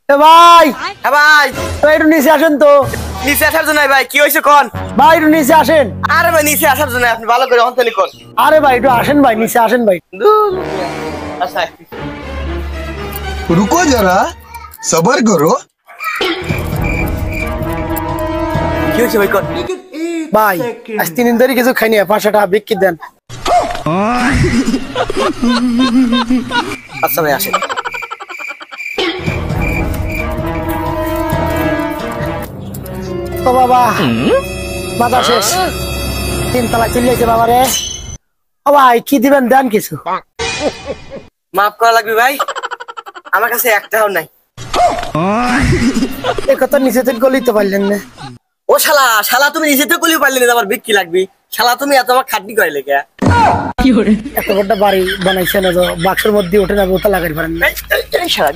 ভাই হ্যাঁ ভাই, একটু নিচে আসেন তো। নিচে আসার জন্য ভাই কি হয়েছে কোন? ভাই একটু নিচে আসেন। আরে ভাই নিচে আসার জন্য আপনি ভালো করে অন্তলি কোন। আরে ভাই একটু আসেন ভাই, নিচে আসেন ভাই। আচ্ছা रुको जरा सबर करो। কি হয়েছে ভাই কোন? ভাই আজ 3 দিন ধরে কিছু খাইনি, 500 টাকা বিক্রি দেন। আচ্ছা ভাই আসেন। ও বাবা মাথা শেষ, 3 তলায় চলে যাচ্ছে বাবা রে। ও ভাই কি দিবেন দেন কিছু। মাফ করা লাগবে ভাই, আমার কাছে একটাও নাই। এই কথা নিচে থেকে গলিতে তো পারলেন না। ও শালা, শালা তুমি নিচে তো কলিও পারলে না, আমার বিক্রি লাগবে। শালা তুমি এত আমার খাটনি করে লেগে। এত বড় বাড়ি বানাইছেন, বাক্সের মধ্যে ওঠে না, বোতল লাগাই পারেন না। শালা